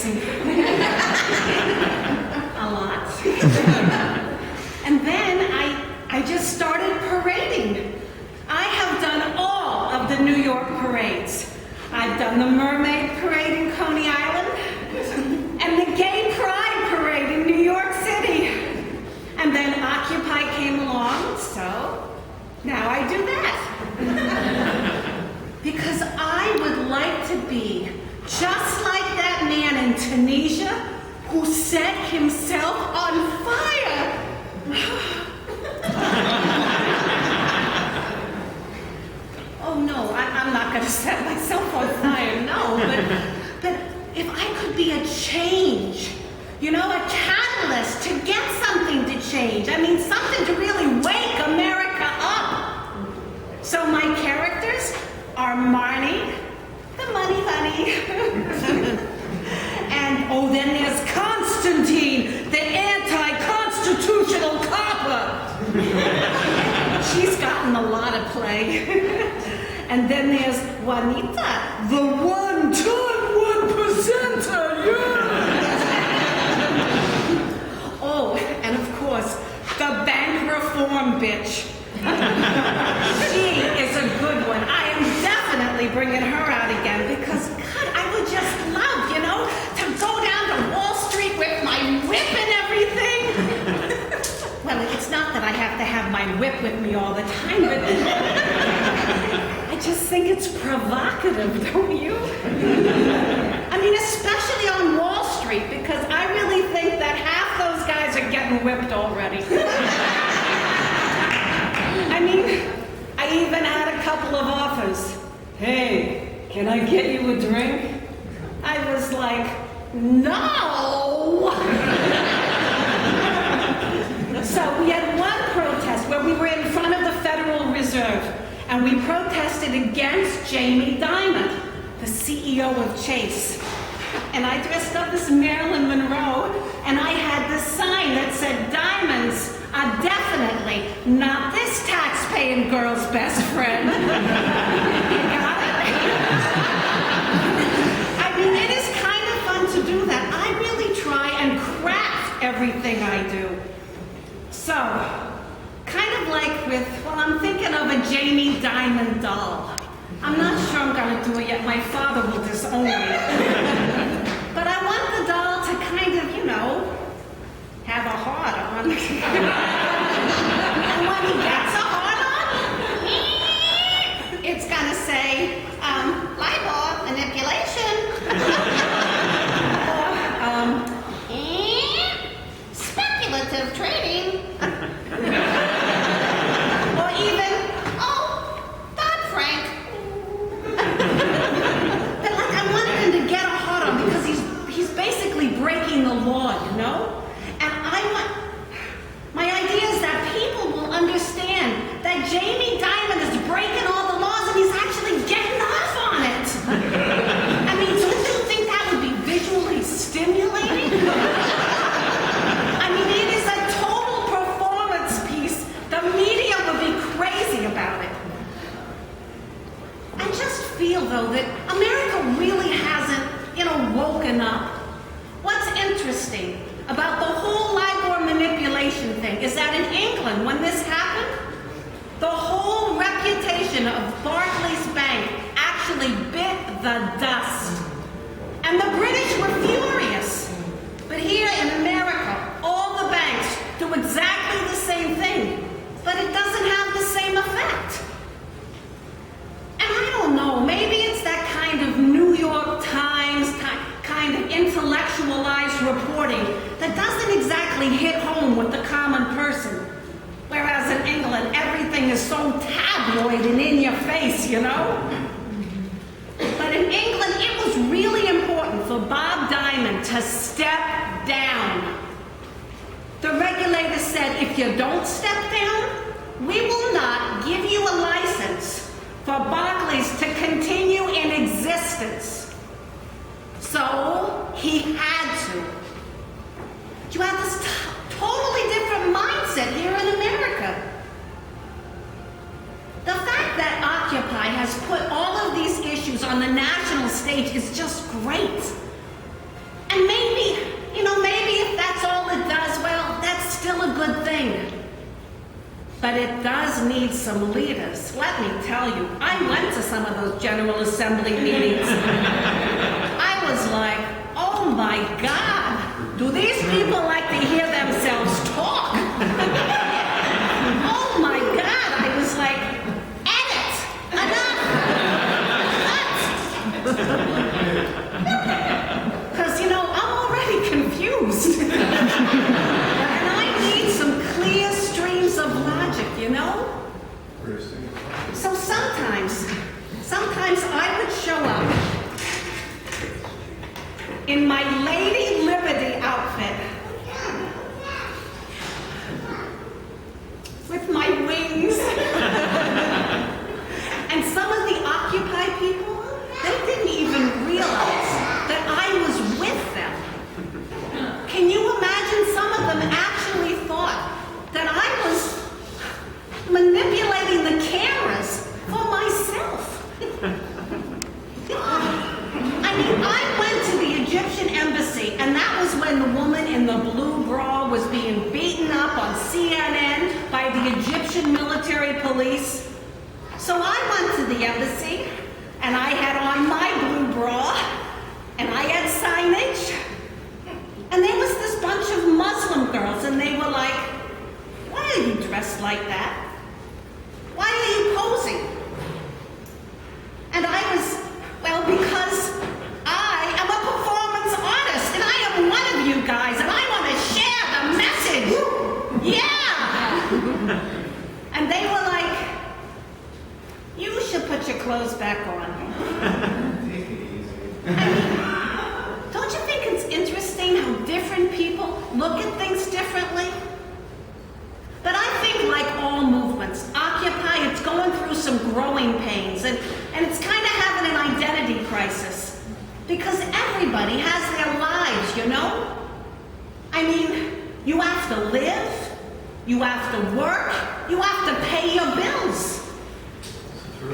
embarrassing. A lot. And then I just started parading. I have done all of the New York parades. I've done the Mermaid Parade in Coney Island and the Gay Pride Parade in New York City. And then Occupy came along, so now I do that. Because I would like to be just like that man in Tunisia who set himself on fire. Oh no, I'm not going to set myself on fire, no, but if I could be a change, you know, a catalyst to get something to change. I mean, something to really wake America up. So my characters are Marni, the money honey, and oh, then there's Constantine, the anti-constitutional copper. She's gotten a lot of play. And then there's Juanita, the one-ton, one-percenter, yeah! Oh, and of course, the bank reform bitch. She is a good one. I am definitely bringing her out again because, God, I would just love, you know, to go down to Wall Street with my whip and everything. Well, it's not that I have to have my whip with me all the time, but I just think it's provocative, don't you? I mean, especially on Wall Street, because I really think that half those guys are getting whipped already. I mean, I even had a couple of offers. Hey, can I get you a drink? I was like, no! So we had one protest where we were in front of the Federal Reserve, and we protested against Jamie Dimon, the CEO of Chase. And I dressed up as Marilyn Monroe, and I had this sign that said, "Diamonds are definitely not this tax-paying girl's best friend." You got it? I mean, it is kind of fun to do that. I really try and craft everything I do. So, kind of like with, well, I'm thinking of a Jamie Dimon doll. I'm not sure I'm going to do it yet. My father will disown me. But I want the doll to kind of, you know, have a heart on. And when he gets a heart on, it's going to say, LIBOR manipulation. Or, speculative trading. Or even, oh, Dodd-Frank. But like, I wanted him to get a heart on because he's basically breaking the law, you know? And my idea is that people will understand that Jamie Dimon is breaking all the laws and he's actually getting off on it. I mean, don't you think that would be visually stimulating? I mean, it is a total performance piece. The media would be crazy about it. I just feel, though, that America really hasn't, you know, woken up. What's interesting about the whole LIBOR manipulation thing is that in England, when this happened, the whole reputation of Barclays Bank actually bit the dust. And the British were furious. But here in America, all the banks do exactly the same thing, but it doesn't have the same effect. And I don't know, maybe it's that kind of New York Times kind of intellectualized reporting that doesn't exactly hit home with the common person. Whereas in England, everything is so tabloid and in your face, you know? But in England, it was really important for Bob Diamond to step down. The regulator said, if you don't step down, we will not give you a license for Barclays to continue in existence. So he had to. You have this totally different mindset here in America. The fact that Occupy has put all of these issues on the national stage is just great. And maybe, maybe if that's all it does, well, that's still a good thing. But it does need some leaders. Let me tell you, I went to some of those General Assembly meetings. I was like, oh my God, do these people like to hear themselves talk? Oh my God, I was like, edit, enough. Because, I'm already confused. And I need some clear streams of logic, So sometimes I would show up in my Lady Liberty outfit with my wings. And some of the Occupy people, they didn't even realize that I was with them. Can you imagine? Some of them actually thought that I was manipulating the cameras for myself. I went to the Egyptian embassy, and that was when the woman in the blue bra was being beaten up on CNN by the Egyptian military police. So I went to the embassy, and I had on my blue bra, and I had signage, and there was this bunch of Muslim girls, and they were like, why are you dressed like that? Why are you posing? And I was, because I am a performance artist, and I am one of you guys, and I want to share the message. Yeah! And they were like, you should put your clothes back on. Don't you think it's interesting how different people look at things differently? But I think, like all movements, Occupy, it's going through some growing pains, and it's kind of having an identity crisis. Because everybody has their lives, I mean, you have to live, you have to work, you have to pay your bills.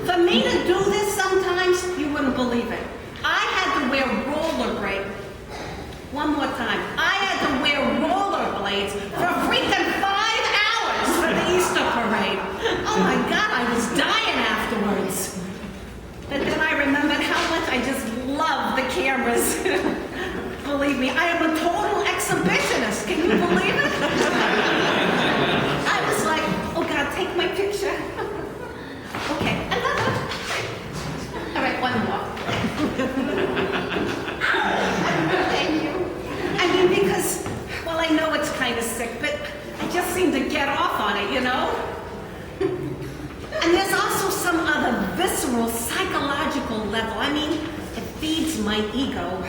For me to do this sometimes, you wouldn't believe it. I had to wear rollerblades. One more time. I had to wear rollerblades for freaking 5 hours for the Easter parade. Oh my God, I was dying afterwards. But then I remembered how much I just love the cameras. Believe me, I am a total exhibitionist. Can you believe it? I was like, oh God, take my picture. Okay, another. All right, one more. Thank you. I mean, because, I know it's kind of sick, but I just seem to get off on it, And there's also some other visceral, psychological level. I mean, it feeds my ego.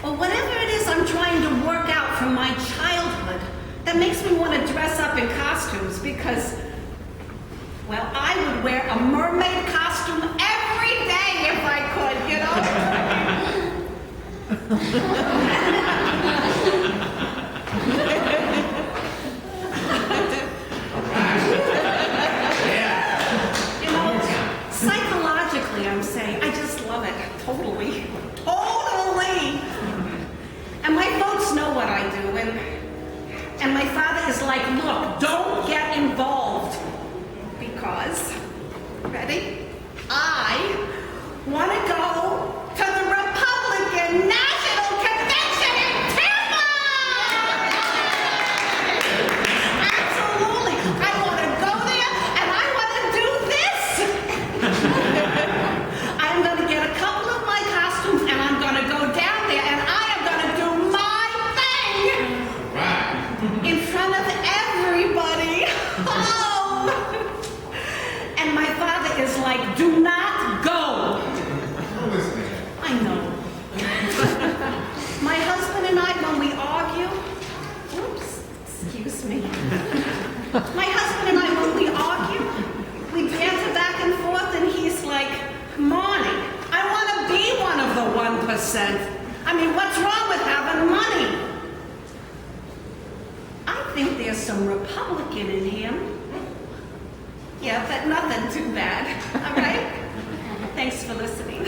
Or whatever it is I'm trying to work out from my childhood that makes me want to dress up in costumes because, I would wear a mermaid costume every day if I could, Psychologically, I'm saying, I just love it. Totally. And my folks know what I do, and my father is like, look, don't get involved. Because, ready? I want to go to the Republican National Convention in Tampa! Absolutely! I want to go there, and I want to do this! I'm going to get a couple of my costumes, and I'm going to go down there, and I am going to do my thing! Right. In front of everybody! And my father is like, do not go. I know. My husband and I, when we argue, excuse me. My husband and I, when we argue, we banter back and forth, and he's like, Marni, I want to be one of the 1%. I mean, what's wrong with having money? I think there's some Republican in him. Yeah, but nothing too bad. All right? Thanks for listening.